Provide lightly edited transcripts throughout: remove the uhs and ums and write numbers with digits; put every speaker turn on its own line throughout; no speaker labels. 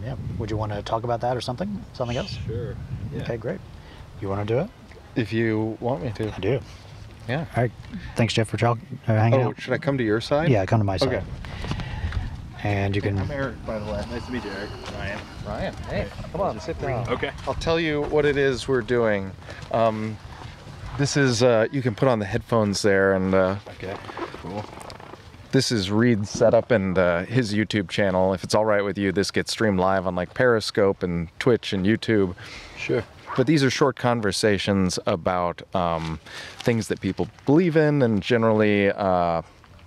Yeah. Would you want to talk about that or something? Something else?
Sure. Yeah.
Okay, great. You want to do it?
If you want me to.
I do.
Yeah.
All right. Thanks, Jeff, for hanging out.
Should I come to your side?
Yeah, come to my side.
Okay.
And you can.
I'm Eric, by the way.
Nice to meet you, Eric. Ryan.
Ryan, hey, come on, sit down.
Okay.
I'll tell you what it is we're doing. This is, you can put on the headphones there, and
Okay. Cool.
this is Reed's setup and his YouTube channel. If it's all right with you, this gets streamed live on like Periscope and Twitch and YouTube.
Sure.
But these are short conversations about things that people believe in, and generally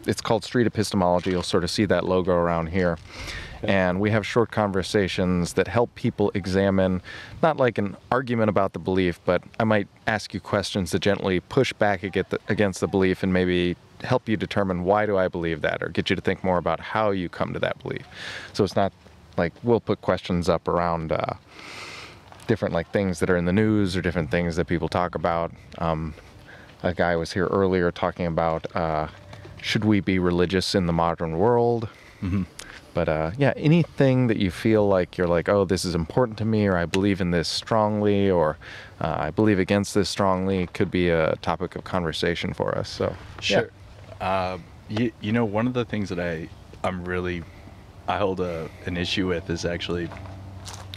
it's called street epistemology. You'll sort of see that logo around here. And we have short conversations that help people examine, not like an argument about the belief, but I might ask you questions that gently push back against the belief and maybe help you determine why do I believe that, or get you to think more about how you come to that belief. So it's not like we'll put questions up around different like things that are in the news or different things that people talk about. A guy was here earlier talking about should we be religious in the modern world?
Mm-hmm.
But yeah, anything that you feel like you're like, oh, this is important to me, or I believe in this strongly, or I believe against this strongly, could be a topic of conversation for us. So
Sure. Yeah. You know, one of the things that I hold an issue with is actually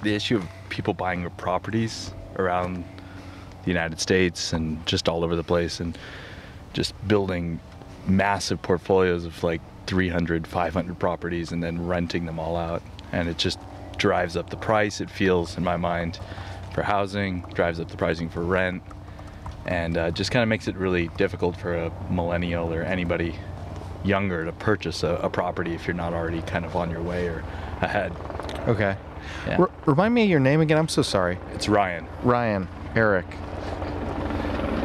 the issue of people buying properties around the United States and just all over the place, and just building massive portfolios of like 300, 500 properties and then renting them all out. And it just drives up the price, it feels, in my mind, for housing, drives up the pricing for rent, and just kind of makes it really difficult for a millennial or anybody younger to purchase a property if you're not already kind of on your way or ahead.
okay.
Yeah.
Remind me of your name again. I'm so sorry.
It's Ryan.
Ryan, Eric.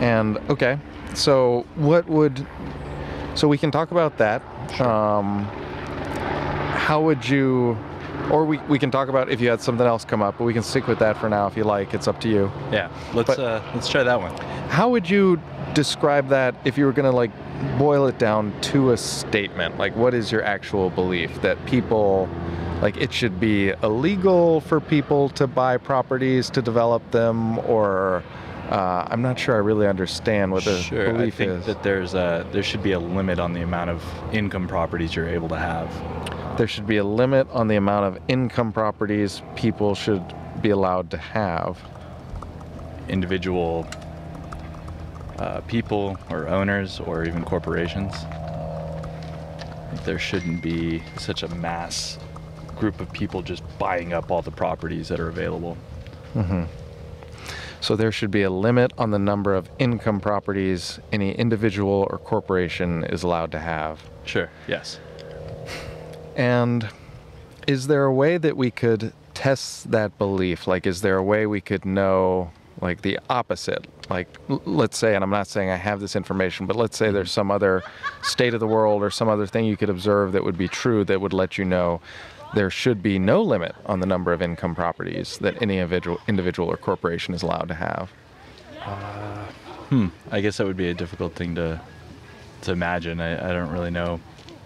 And okay, so so we can talk about that. How would you, or we can talk about if you had something else come up, but we can stick with that for now if you like. It's up to you.
Yeah, let's try that one.
How would you describe that if you were gonna like boil it down to a statement? Like, what is your actual belief that people, like, it should be illegal for people to buy properties to develop them, or I'm not sure I really understand what the belief
I think
is.
that there should be a limit on the amount of income properties you're able to have.
There should be a limit on the amount of income properties people should be allowed to have.
Individual people or owners or even corporations. There shouldn't be such a mass group of people just buying up all the properties that are available.
Mm-hmm. So there should be a limit on the number of income properties any individual or corporation is allowed to have.
Sure, yes.
And is there a way that we could test that belief? Like, is there a way we could know, like, the opposite? Like, let's say, and I'm not saying I have this information, but let's say there's some other state of the world or some other thing you could observe that would be true that would let you know there should be no limit on the number of income properties that any individual or corporation is allowed to have.
I guess that would be a difficult thing to imagine. I don't really know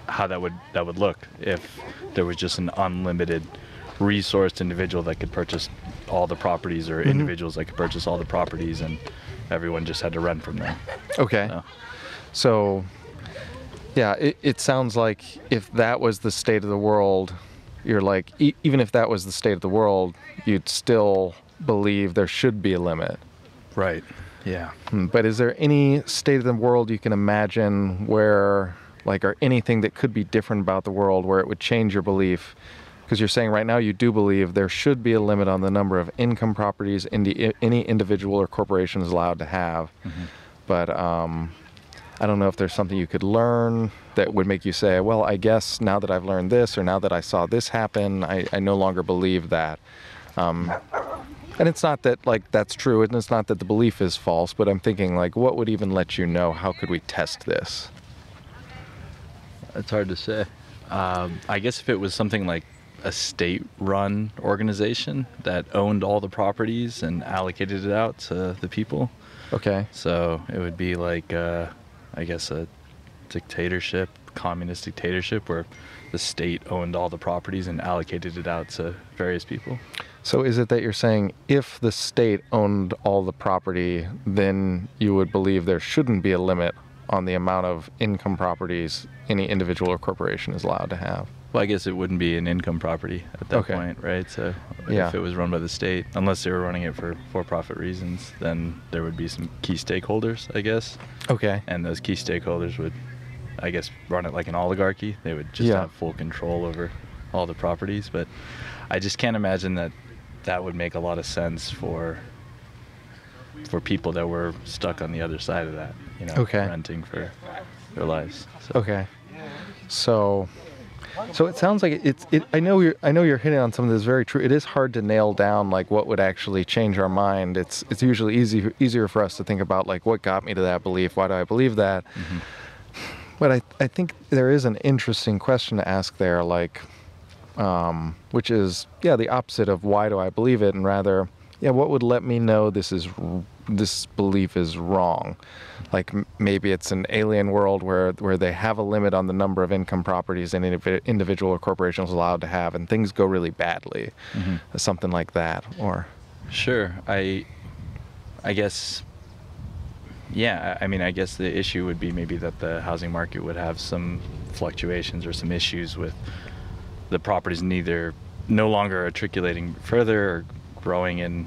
how that would look if there was just an unlimited resourced individual that could purchase all the properties, or individuals that could purchase all the properties, and everyone just had to rent from them.
Okay. So yeah, it sounds like if that was the state of the world, you're like, even if that was the state of the world, you'd still believe there should be a limit.
Right. Yeah.
But is there any state of the world you can imagine where, like, or anything that could be different about the world where it would change your belief? Because you're saying right now you do believe there should be a limit on the number of income properties any individual or corporation is allowed to have.
Mm-hmm.
But I don't know if there's something you could learn that would make you say, well, I guess now that I've learned this, or now that I saw this happen, I no longer believe that. And it's not that, like, that's true, and it's not that the belief is false, but I'm thinking, like, what would even let you know? How could we test this?
It's hard to say. I guess if it was something like a state-run organization that owned all the properties and allocated it out to the people.
Okay.
So it would be like, I guess, a dictatorship, communist dictatorship, where the state owned all the properties and allocated it out to various people.
So is it that you're saying if the state owned all the property, then you would believe there shouldn't be a limit on the amount of income properties any individual or corporation is allowed to have?
Well, I guess it wouldn't be an income property at that
Okay.
point, right? So
Yeah.
if it was run by the state, unless they were running it for profit reasons, then there would be some key stakeholders, I guess.
Okay.
And those key stakeholders would, I guess, run it like an oligarchy. They would just
Yeah.
have full control over all the properties. But I just can't imagine that that would make a lot of sense for people that were stuck on the other side of that, you know,
Okay.
renting for their lives. So.
Okay. So it sounds like I know you're hitting on something that's very true. It is hard to nail down like what would actually change our mind. It's usually easier for us to think about like what got me to that belief. Why do I believe that?
Mm-hmm.
But I think there is an interesting question to ask there, like, which is the opposite of why do I believe it, and rather what would let me know this belief is wrong. Like maybe it's an alien world where they have a limit on the number of income properties an individual or corporation is allowed to have, and things go really badly, something like that. Or
Sure. I guess, I mean, I guess the issue would be maybe that the housing market would have some fluctuations or some issues with the properties no longer articulating further or growing in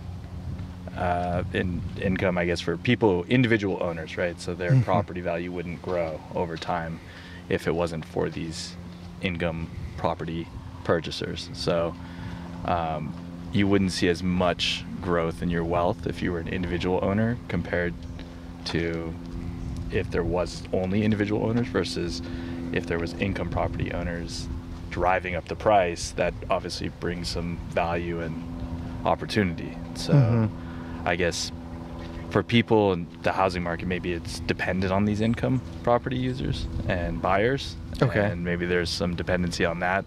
income, I guess, for individual owners, right? So their property value wouldn't grow over time if it wasn't for these income property purchasers. So you wouldn't see as much growth in your wealth if you were an individual owner compared to if there was only individual owners versus if there was income property owners driving up the price. That obviously brings some value and opportunity. So I guess for people in the housing market, maybe it's dependent on these income property users and buyers.
Okay.
And maybe there's some dependency on that,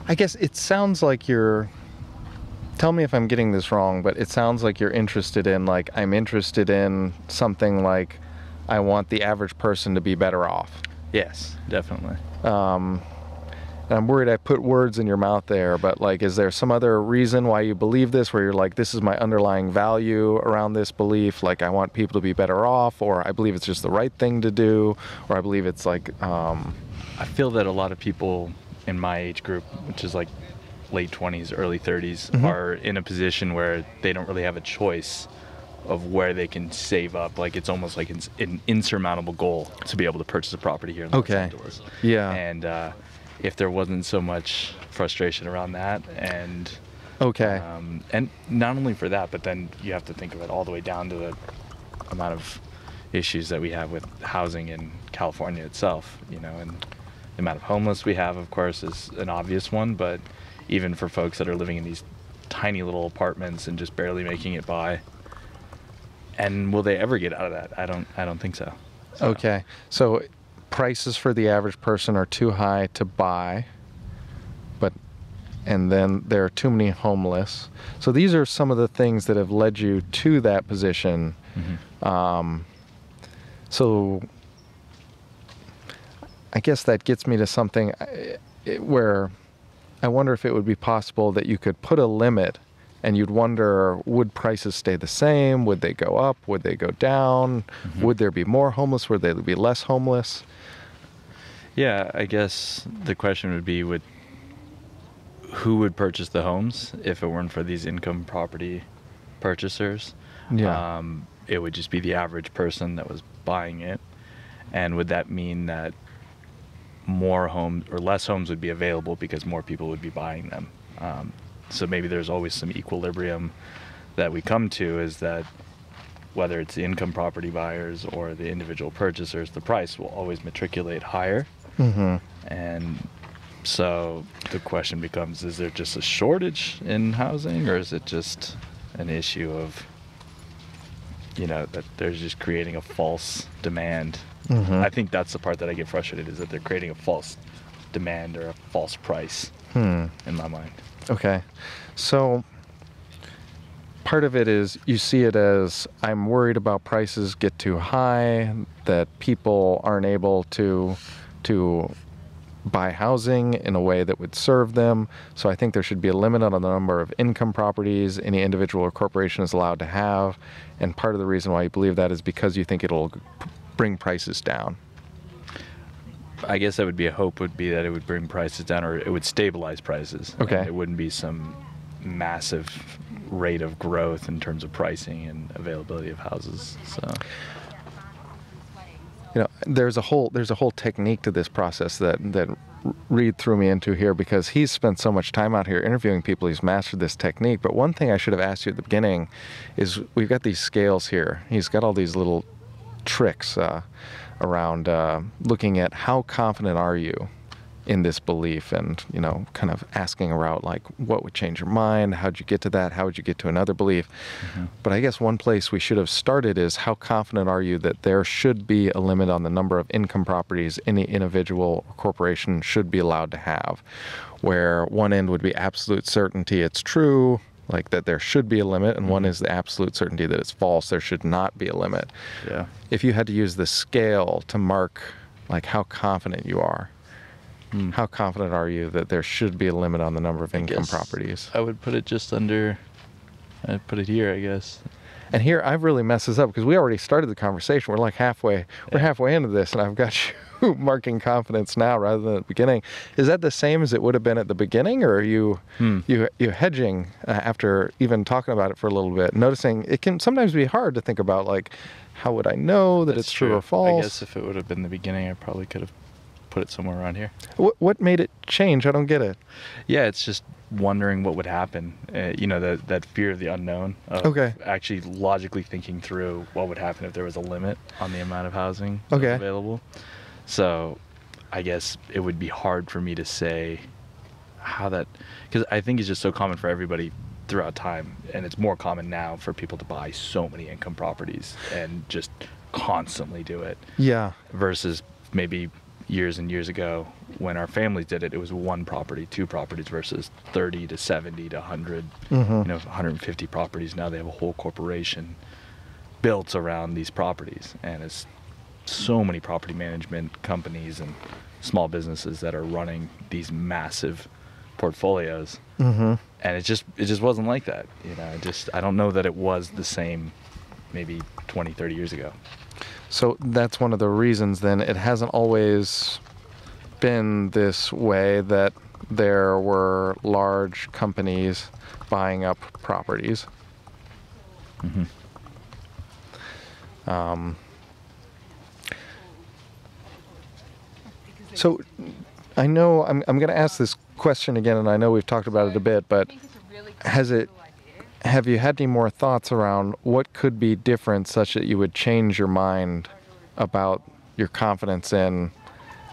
I guess it sounds like tell me if I'm getting this wrong, but it sounds like you're interested in, like, I'm interested in something like I want the average person to be better off.
Yes, definitely.
And I'm worried I put words in your mouth there, but like, is there some other reason why you believe this, where you're like, this is my underlying value around this belief, like I want people to be better off, or I believe it's just the right thing to do, or I believe it's like...
I feel that a lot of people in my age group, which is like late 20s, early 30s, are in a position where they don't really have a choice of where they can save up. Like it's almost like an insurmountable goal to be able to purchase a property here in Los Angeles.
Yeah.
And if there wasn't so much frustration around that, and and not only for that, but then you have to think of it all the way down to the amount of issues that we have with housing in California itself, and the amount of homeless we have, of course, is an obvious one, but even for folks that are living in these tiny little apartments and just barely making it by, and will they ever get out of that? I don't think so.
Okay. So prices for the average person are too high to buy, and then there are too many homeless. So these are some of the things that have led you to that position. So I guess that gets me to something where I wonder if it would be possible that you could put a limit, and you'd wonder, would prices stay the same? Would they go up? Would they go down? Would there be more homeless? Would there be less homeless?
Yeah, I guess the question would be, who would purchase the homes if it weren't for these income property purchasers?
Yeah.
It would just be the average person that was buying it. And would that mean that more homes or less homes would be available because more people would be buying them? So maybe there's always some equilibrium that we come to, is that whether it's the income property buyers or the individual purchasers, the price will always matriculate higher. And so the question becomes, is there just a shortage in housing, or is it just an issue of, that they're just creating a false demand? I think that's the part that I get frustrated, is that they're creating a false demand or a false price in my mind.
Okay. So part of it is you see it as, I'm worried about prices get too high, that people aren't able to buy housing in a way that would serve them. So I think there should be a limit on the number of income properties any individual or corporation is allowed to have. And part of the reason why you believe that is because you think it'll bring prices down.
I guess that would be a hope, would be that it would bring prices down, or it would stabilize prices.
Okay.
And it wouldn't be some massive rate of growth in terms of pricing and availability of houses. So,
you know, there's a whole technique to this process that Reed threw me into here, because he's spent so much time out here interviewing people. He's mastered this technique. But one thing I should have asked you at the beginning is, we've got these scales here. He's got all these little tricks around looking at how confident are you in this belief, and, you know, kind of asking around, like, what would change your mind? How'd you get to that? How would you get to another belief? Mm-hmm. But I guess one place we should have started is, how confident are you that there should be a limit on the number of income properties any individual or corporation should be allowed to have? Where one end would be absolute certainty it's true, like that there should be a limit, and mm-hmm. one is the absolute certainty that it's false, there should not be a limit.
Yeah.
If you had to use the scale to mark, like, how confident you are, how confident are you that there should be a limit on the number of income properties?
I would put it just under, I'd put it here, I guess.
And here, I've really messed this up, because we already started the conversation. We're like halfway into this, and I've got you marking confidence now rather than at the beginning. Is that the same as it would have been at the beginning, or are you hedging after even talking about it for a little bit, noticing it can sometimes be hard to think about, like, how would I know that it's true or false?
I guess if it would have been the beginning, I probably could have put it somewhere around here.
What made it change? I don't get it.
Yeah, it's just wondering what would happen. You know, that fear of the unknown. Of actually logically thinking through what would happen if there was a limit on the amount of housing available. So I guess it would be hard for me to say how that, because I think it's just so common for everybody throughout time, and it's more common now for people to buy so many income properties and just constantly do it.
Yeah.
Versus maybe years and years ago, when our families did it, it was one property, two properties, versus 30 to 70 to 100,
mm-hmm.
150 properties. Now they have a whole corporation built around these properties, and it's so many property management companies and small businesses that are running these massive portfolios.
Mm-hmm.
And it just wasn't like that. I don't know that it was the same maybe 20, 30 years ago.
So that's one of the reasons, then, it hasn't always been this way, that there were large companies buying up properties.
Mm-hmm.
So I know I'm going to ask this question again, and I know we've talked about it a bit, but have you had any more thoughts around what could be different such that you would change your mind about your confidence in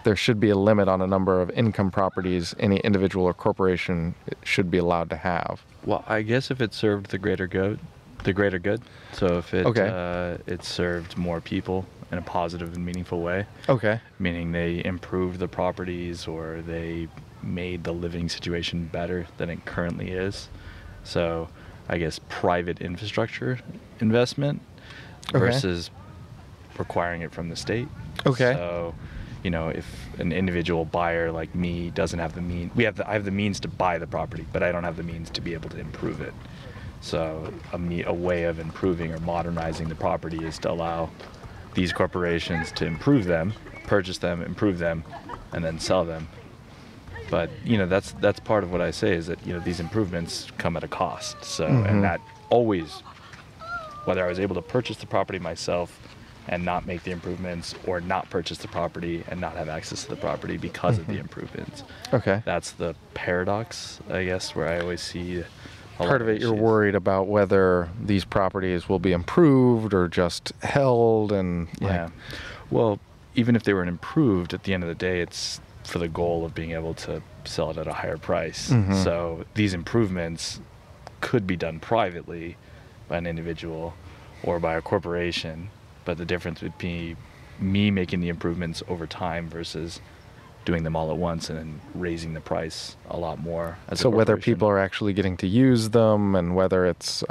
there should be a limit on a number of income properties any individual or corporation should be allowed to have?
Well, I guess if it served the greater good. So if it served more people in a positive and meaningful way.
Okay.
Meaning they improved the properties, or they made the living situation better than it currently is. So I guess private infrastructure investment versus requiring it from the state.
Okay.
So, if an individual buyer like me doesn't have the means, I have the means to buy the property, but I don't have the means to be able to improve it. So a way of improving or modernizing the property is to allow these corporations to improve them, purchase them, improve them, and then sell them. But that's part of what I say, is that these improvements come at a cost. So
mm-hmm.
and that always, whether I was able to purchase the property myself and not make the improvements, or not purchase the property and not have access to the property because
mm-hmm.
of the improvements.
Okay.
That's the paradox, I guess, where I always see
part of it. You're worried about whether these properties will be improved or just held, and
well, even if they were improved, at the end of the day, it's for the goal of being able to sell it at a higher price.
Mm-hmm.
So these improvements could be done privately by an individual or by a corporation, but the difference would be me making the improvements over time versus doing them all at once and then raising the price a lot more.
So whether people are actually getting to use them, and whether it's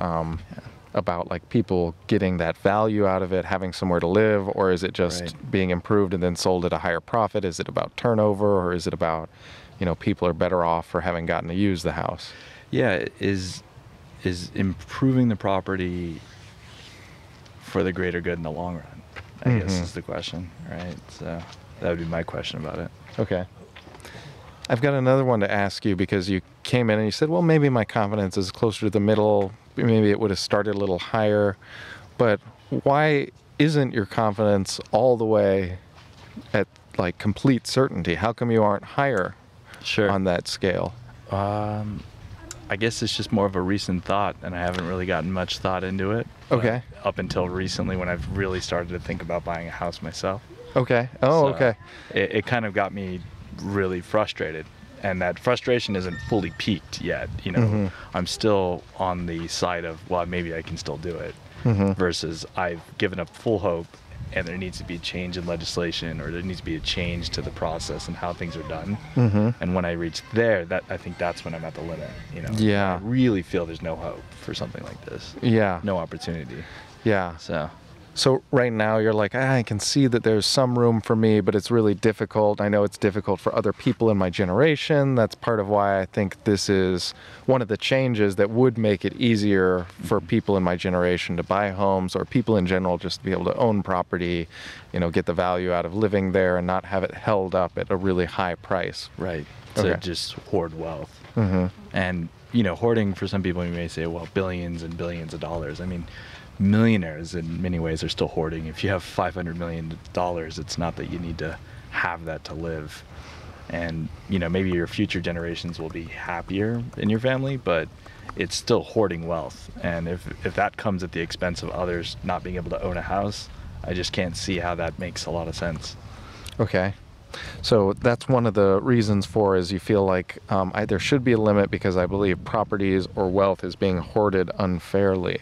about like people getting that value out of it, having somewhere to live, or is it just
Right.
being improved and then sold at a higher profit? Is it about turnover, or is it about, people are better off for having gotten to use the house?
Yeah, is improving the property for the greater good in the long run, I guess is the question, right? So that would be my question about it.
Okay. I've got another one to ask you, because you came in and you said, well, maybe my confidence is closer to the middle. Maybe it would have started a little higher. But why isn't your confidence all the way at like complete certainty? How come you aren't higher
Sure.
on that scale?
I guess it's just more of a recent thought, and I haven't really gotten much thought into it.
Okay.
Up until recently, when I've really started to think about buying a house myself.
Okay. Oh,
So
okay.
It kind of got me really frustrated, and that frustration isn't fully peaked yet. I'm still on the side of, well, maybe I can still do it, versus I've given up full hope, and there needs to be a change in legislation, or there needs to be a change to the process and how things are done. And when I reach there, I think that's when I'm at the limit.
Yeah.
I really feel there's no hope for something like this.
Yeah.
No opportunity.
Yeah.
So
right now you're like, I can see that there's some room for me, but it's really difficult. I know it's difficult for other people in my generation. That's part of why I think this is one of the changes that would make it easier for people in my generation to buy homes, or people in general just to be able to own property, get the value out of living there and not have it held up at a really high price.
right, to
Okay.
just hoard wealth. And hoarding, for some people, you may say, well, billions and billions of dollars. I mean, millionaires in many ways are still hoarding. If you have $500 million, it's not that you need to have that to live. And maybe your future generations will be happier in your family, but it's still hoarding wealth. And if that comes at the expense of others not being able to own a house, I just can't see how that makes a lot of sense.
Okay. So that's one of the reasons for, is you feel like there should be a limit, because I believe properties or wealth is being hoarded unfairly.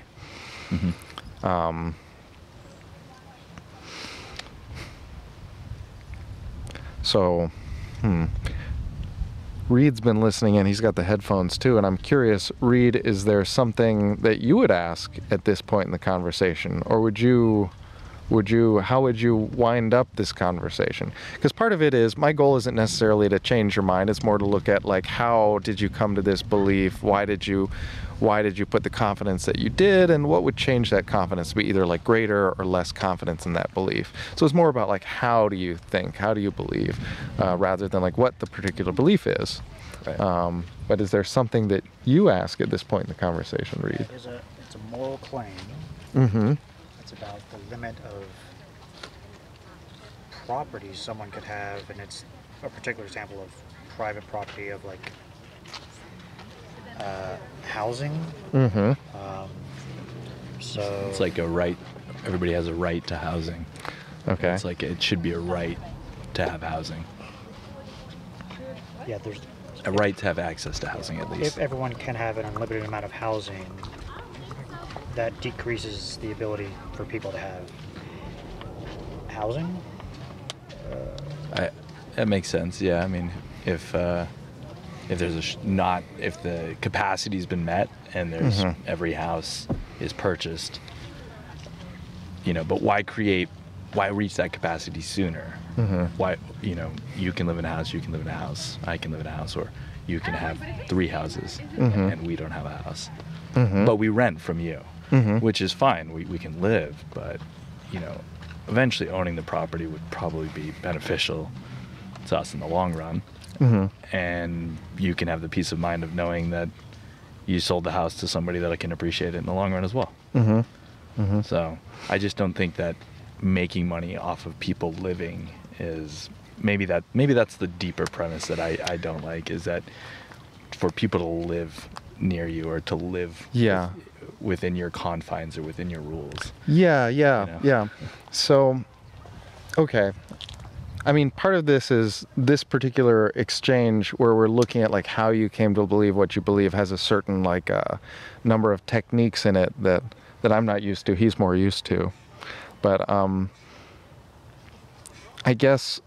So, Reed's been listening in. He's got the headphones too, and I'm curious, Reed, is there something that you would ask at this point in the conversation, or how would you wind up this conversation? Because part of it is, my goal isn't necessarily to change your mind. It's more to look at, like, how did you come to this belief? Why did you put the confidence that you did, and what would change that confidence to be either like greater or less confidence in that belief? So it's more about like, how do you think, how do you believe, rather than like what the particular belief is.
Right.
But is there something that you ask at this point in the conversation, Reed?
It's a moral claim.
Mm-hmm.
It's about the limit of property someone could have, and it's a particular example of private property of like housing.
Mm-hmm.
So
It's like a right. Everybody has a right to housing.
Okay.
It's like it should be a right to have housing.
yeah, there's
A right to have access to housing, at
if
least.
everyone can have an unlimited amount of housing, that decreases the ability for people to have housing.
That makes sense. Yeah. I mean, if there's if the capacity's been met and there's every house is purchased, but why reach that capacity sooner? Why, you can live in a house, you can live in a house, I can live in a house, or you can have 3 houses and we don't have a house. But we rent from you, which is fine. We can live, but, eventually owning the property would probably be beneficial to us in the long run. And you can have the peace of mind of knowing that you sold the house to somebody that can appreciate it in the long run as well. So I just don't think that making money off of people living is, maybe that's the deeper premise that I don't like, is that for people to live near you, or to live within your confines or within your rules.
Yeah. So, okay. I mean, part of this is this particular exchange where we're looking at like how you came to believe what you believe has a certain like number of techniques in it that I'm not used to. He's more used to. But I guess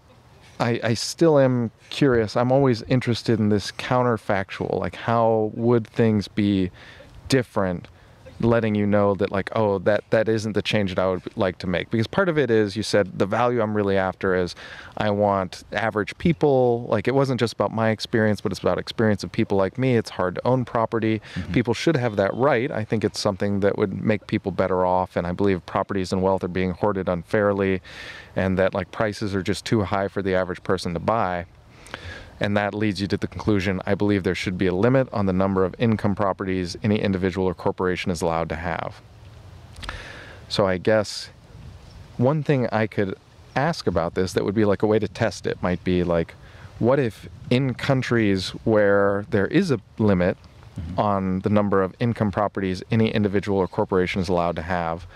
I still am curious. I'm always interested in this counterfactual, like how would things be different letting you know that like, oh, that isn't the change that I would like to make. Because part of it is, you said the value I'm really after is I want average people. Like, it wasn't just about my experience, but it's about experience of people like me. It's hard to own property. People should have that right. I think it's something that would make people better off. And I believe properties and wealth are being hoarded unfairly, and that like prices are just too high for the average person to buy. And that leads you to the conclusion, I believe there should be a limit on the number of income properties any individual or corporation is allowed to have. So I guess one thing I could ask about this that would be like a way to test it might be like, what if in countries where there is a limit on the number of income properties any individual or corporation is allowed to have,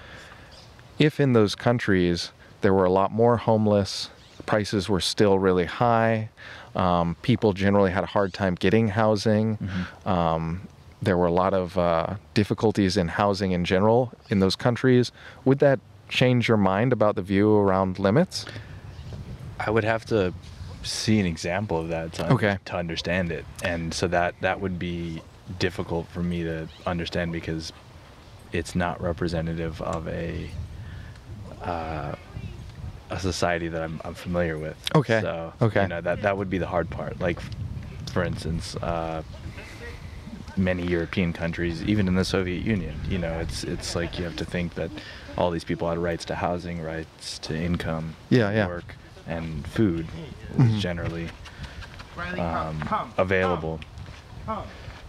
if in those countries there were a lot more homeless, prices were still really high, people generally had a hard time getting housing. There were a lot of difficulties in housing in general in those countries. Would that change your mind about the view around limits?
I would have to see an example of that to understand it. And so that would be difficult for me to understand because it's not representative of a society that I'm familiar with.
Okay.
So,
okay.
you know, that would be the hard part. Like, for instance, many European countries, even in the Soviet Union, you know, it's like you have to think that all these people had rights to housing, rights to income, work, and food was generally available.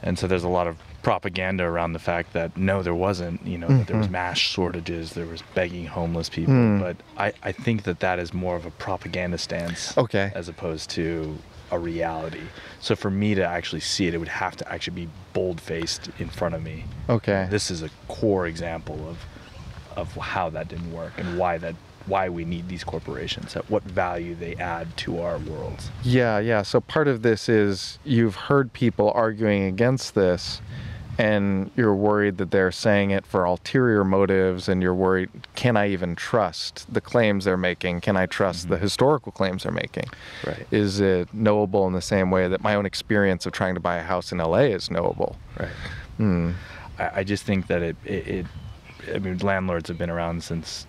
And so there's a lot of propaganda around the fact that no, there wasn't, you know, that there was mass shortages, there was begging homeless people. But I think that is more of a propaganda stance as opposed to a reality. So for me to actually see it, it would have to actually be bold-faced in front of me. This is a core example of how that didn't work and why we need these corporations, at what value they add to our worlds.
Yeah. So part of this is you've heard people arguing against this, and you're worried that they're saying it for ulterior motives, and you're worried, can I even trust the claims they're making? Can I trust the historical claims they're making?
Right.
Is it knowable in the same way that my own experience of trying to buy a house in LA is knowable?
Right. I just think that I mean, landlords have been around since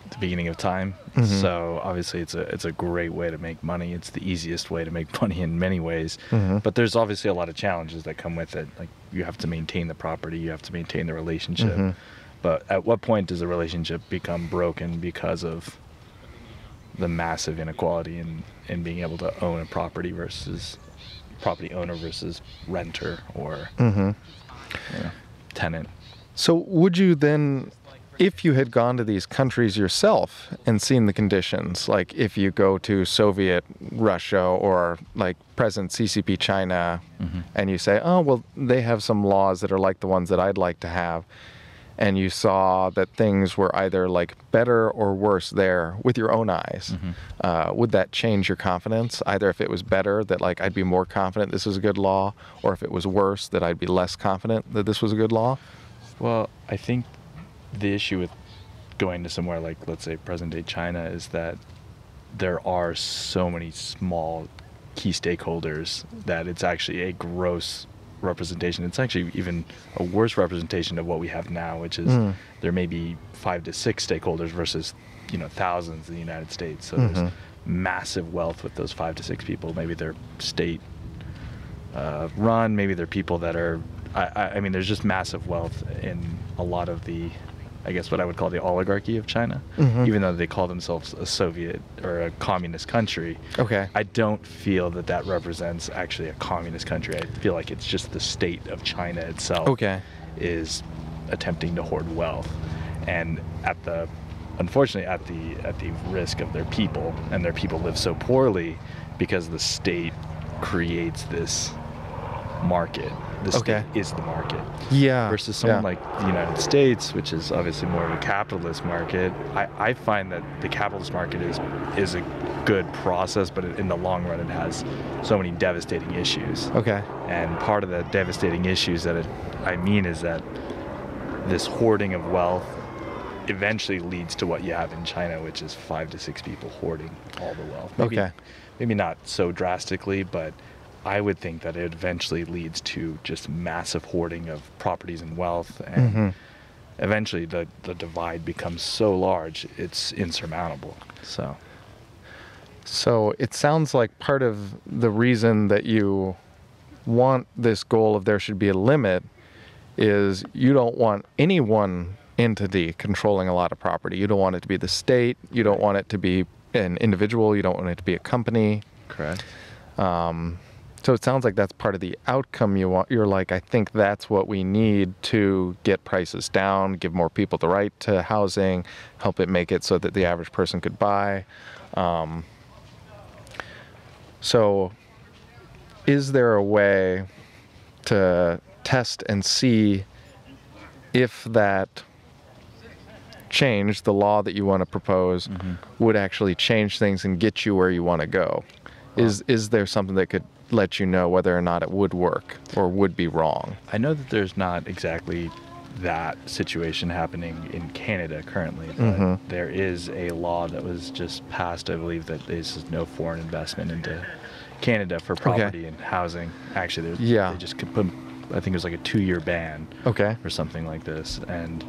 the beginning of time. So obviously it's a great way to make money. It's the easiest way to make money in many ways. But there's obviously a lot of challenges that come with it. Like, you have to maintain the property, you have to maintain the relationship. But at what point does the relationship become broken because of the massive inequality in being able to own a property versus property owner versus renter or tenant?
So would you then, if you had gone to these countries yourself and seen the conditions, like if you go to Soviet Russia or like present CCP China, and you say, oh, well, they have some laws that are like the ones that I'd like to have, and you saw that things were either like better or worse there with your own eyes, would that change your confidence? Either if it was better, that like I'd be more confident this was a good law, or if it was worse, that I'd be less confident that this was a good law?
Well, I think the issue with going to somewhere like, let's say, present-day China is that there are so many small key stakeholders that it's actually a gross representation. It's actually even a worse representation of what we have now, which is there may be 5 to 6 stakeholders versus, you know, thousands in the United States. So there's massive wealth with those 5 to 6 people. Maybe they're state run, maybe they're people that are I mean, there's just massive wealth in a lot of the, I guess what I would call the oligarchy of China, even though they call themselves a Soviet or a communist country. I don't feel that represents actually a communist country. I feel like it's just the state of China itself is attempting to hoard wealth, and unfortunately at the risk of their people, and their people live so poorly because the state creates this market. The state is the market. Versus someone like the United States, which is obviously more of a capitalist market. I find that the capitalist market is a good process, but in the long run, it has so many devastating issues. And part of the devastating issues that I mean is that this hoarding of wealth eventually leads to what you have in China, which is 5 to 6 people hoarding all the wealth. Maybe not so drastically, but I would think that it eventually leads to just massive hoarding of properties and wealth, and eventually the divide becomes so large it's insurmountable.
So it sounds like part of the reason that you want this goal of there should be a limit is you don't want any one entity controlling a lot of property. You don't want it to be the state. You don't want it to be an individual. You don't want it to be a company.
Correct.
So it sounds like that's part of the outcome you want. You're like, I think that's what we need to get prices down, give more people the right to housing, help it make it so that the average person could buy. So is there a way to test and see if that change, the law that you want to propose, would actually change things and get you where you want to go? Is there something that could let you know whether or not it would work or would be wrong?
I know that there's not exactly that situation happening in Canada currently, but there is a law that was just passed, I believe, that there's no foreign investment into Canada for property and housing. Actually, they just could put, I think it was like a 2-year ban or something like this, and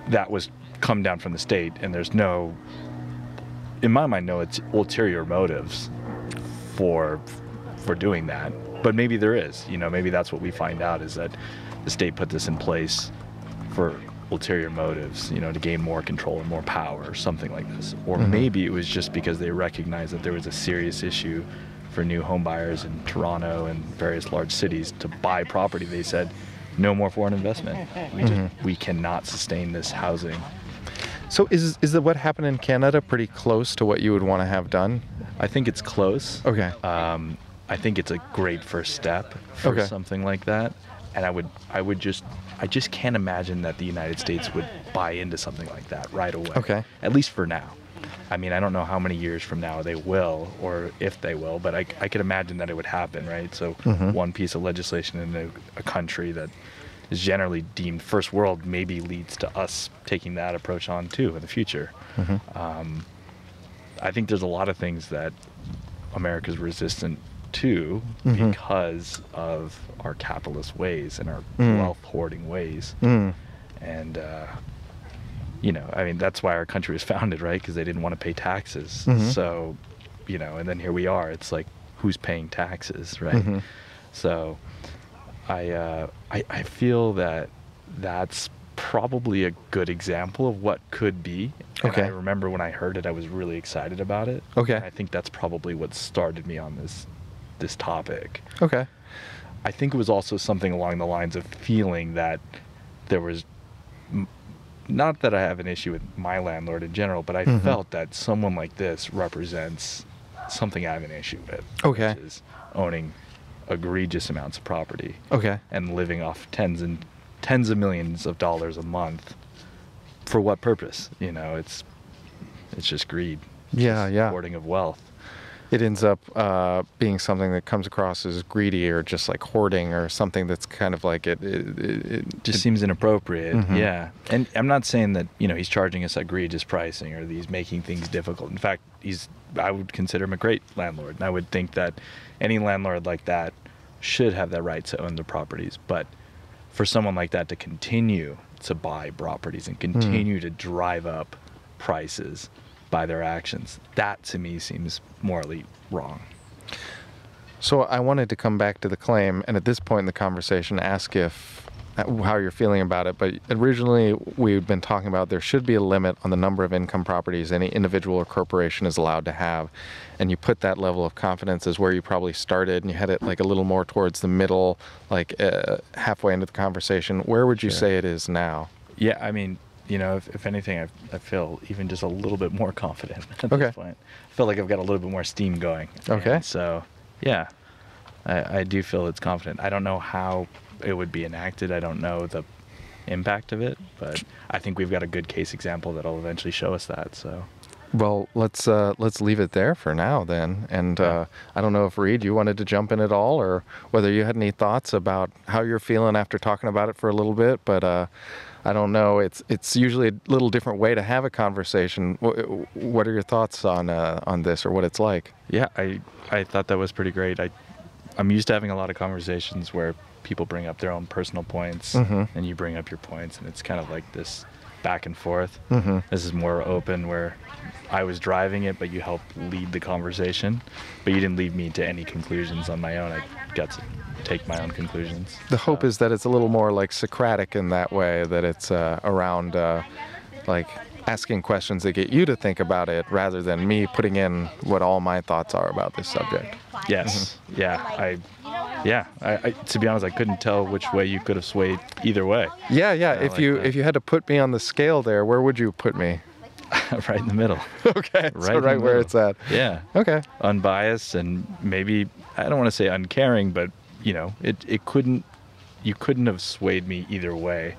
that was come down from the state, and there's no, in my mind, no ulterior motives for doing that. But maybe there is, maybe that's what we find out, is that the state put this in place for ulterior motives, to gain more control and more power or something like this. Or maybe it was just because they recognized that there was a serious issue for new home buyers in Toronto and various large cities to buy property. They said, no more foreign investment. We cannot sustain this housing.
So is what happened in Canada pretty close to what you would want to have done?
I think it's close.
Okay.
I think it's a great first step for something like that. And I just can't imagine that the United States would buy into something like that right away. Okay. At least for now. I mean, I don't know how many years from now they will, or if they will, but I could imagine that it would happen, right? So one piece of legislation in a country that is generally deemed first world maybe leads to us taking that approach on too in the future. I think there's a lot of things that America's resistant to because of our capitalist ways and our wealth hoarding ways. And, I mean, that's why our country was founded, right? Because they didn't want to pay taxes. So, and then here we are. It's like, who's paying taxes, right? So I feel that that's probably a good example of what could be. And I remember when I heard it, I was really excited about it. And I think that's probably what started me on this topic. I think it was also something along the lines of feeling that there was, not that I have an issue with my landlord in general, but I felt that someone like this represents something I have an issue with. Which is owning egregious amounts of property. And living off tens of millions of dollars a month. For what purpose? It's just greed. Hoarding of wealth.
It ends up being something that comes across as greedy or just like hoarding or something that's kind of like it
just seems inappropriate. And I'm not saying that he's charging us egregious pricing or he's making things difficult. In fact, I would consider him a great landlord, and I would think that any landlord like that should have that right to own the properties. But for someone like that to continue to buy properties and continue to drive up prices by their actions, that to me seems morally wrong.
So I wanted to come back to the claim, and at this point in the conversation ask how you're feeling about it. But originally we've been talking about there should be a limit on the number of income properties any individual or corporation is allowed to have, and you put that level of confidence as where you probably started, and you had it like a little more towards the middle, like halfway into the conversation. Where would you say it is now?
Yeah, I mean, if anything, I feel even just a little bit more confident at this point. I feel like I've got a little bit more steam going. And so, yeah, I do feel it's confident. I don't know how it would be enacted. I don't know the impact of it, but I think we've got a good case example that'll eventually show us that. So,
well, let's leave it there for now then. And I don't know if Reed, you wanted to jump in at all, or whether you had any thoughts about how you're feeling after talking about it for a little bit. But I don't know. It's usually a little different way to have a conversation. What are your thoughts on this, or what it's like?
Yeah, I thought that was pretty great. I'm used to having a lot of conversations where people bring up their own personal points, and you bring up your points, and it's kind of like this back and forth. This is more open, where I was driving it, but you helped lead the conversation, but you didn't lead me to any conclusions on my own. I got to take my own conclusions.
The hope is that it's a little more like Socratic in that way, that it's around like asking questions that get you to think about it, rather than me putting in what all my thoughts are about this subject.
Yes. I to be honest, I couldn't tell which way you could have swayed either way.
Yeah.
I
If
like
you
that.
if you had to put me on the scale there, where would you put me?
Right in the middle.
Okay,
Right
so
in the
right where
middle.
it's at.
Yeah.
Okay.
Unbiased, and maybe, I don't want to say uncaring, but it couldn't, you couldn't have swayed me either way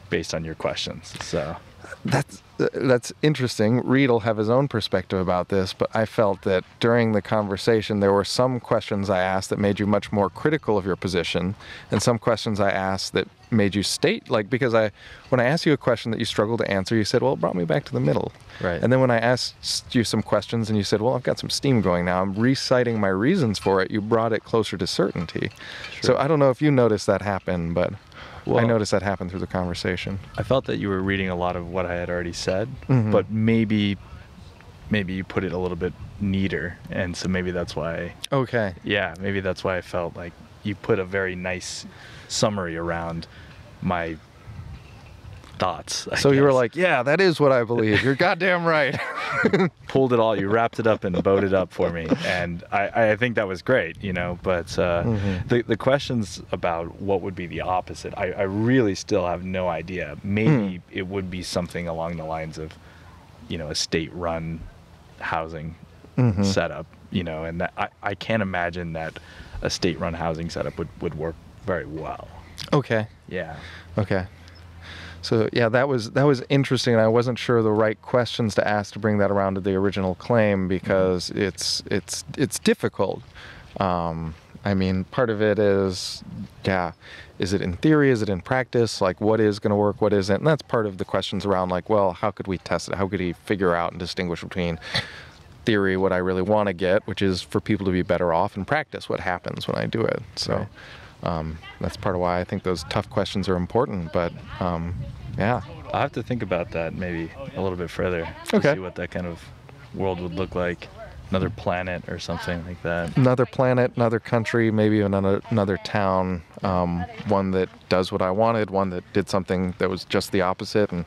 based on your questions. So
That's interesting. Reed will have his own perspective about this, but I felt that during the conversation there were some questions I asked that made you much more critical of your position, and some questions I asked that made you state, like, because when I asked you a question that you struggled to answer, you said, well, it brought me back to the middle.
Right.
And then when I asked you some questions and you said, well, I've got some steam going now, I'm reciting my reasons for it, you brought it closer to certainty. So I don't know if you noticed that happen, but I noticed that happen through the conversation.
I felt that you were reading a lot of what I had already said, but maybe you put it a little bit neater, and so maybe that's why.
Okay.
Yeah, maybe that's why I felt like you put a very nice summary around my thoughts.
So you were like, yeah, that is what I believe. You're goddamn right.
Pulled it all, you wrapped it up and bowed it up for me, and I think that was great, but the questions about what would be the opposite, I really still have no idea. Maybe it would be something along the lines of a state-run housing setup, and that I can't imagine that a state-run housing setup would work very well.
Okay.
Yeah.
Okay. So yeah, that was interesting, and I wasn't sure the right questions to ask to bring that around to the original claim, because it's difficult. I mean, part of it is, is it in theory, is it in practice? Like, what is going to work, what isn't? And that's part of the questions around, like, well, how could we test it? How could he figure out and distinguish between theory, what I really want to get, which is for people to be better off, and practice, what happens when I do it. So that's part of why I think those tough questions are important. But yeah.
I'll have to think about that maybe a little bit further to see what that kind of world would look like. Another planet or something like that.
Another planet, another country, maybe another town, one that does what I wanted, one that did something that was just the opposite, and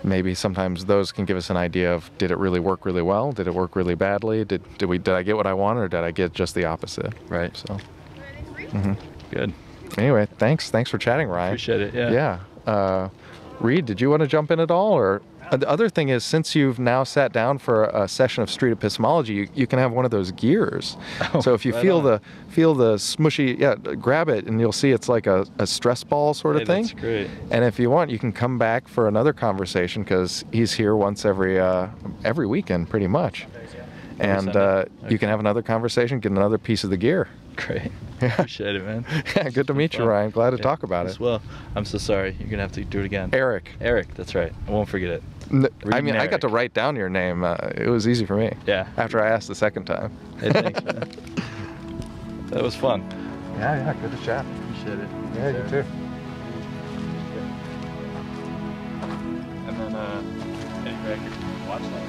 maybe sometimes those can give us an idea of, did it really work really well? Did it work really badly? Did I get what I wanted, or did I get just the opposite?
Right.
So.
Good.
Anyway, thanks for chatting, Ryan.
Appreciate it. Yeah.
Yeah. Reed, did you want to jump in at all? Or the other thing is, since you've now sat down for a session of street epistemology, you can have one of those gears. So if you feel the smushy, grab it, and you'll see it's like a stress ball sort of thing.
That's great.
And if you want, you can come back for another conversation, because he's here once every weekend, pretty much. And you can have another conversation, get another piece of the gear.
Great. Appreciate it, man.
Yeah, good to meet you, Ryan. Glad to talk about it.
Well, I'm so sorry. You're going to have to do it again.
Eric.
Eric, that's right. I won't forget it.
I mean, I
Eric.
got to write down your name. It was easy for me.
Yeah.
After I asked the second time.
Hey, thanks, man. That was fun.
Yeah, good to chat.
Appreciate it.
Yeah, you too.
And then, Erik, watch that.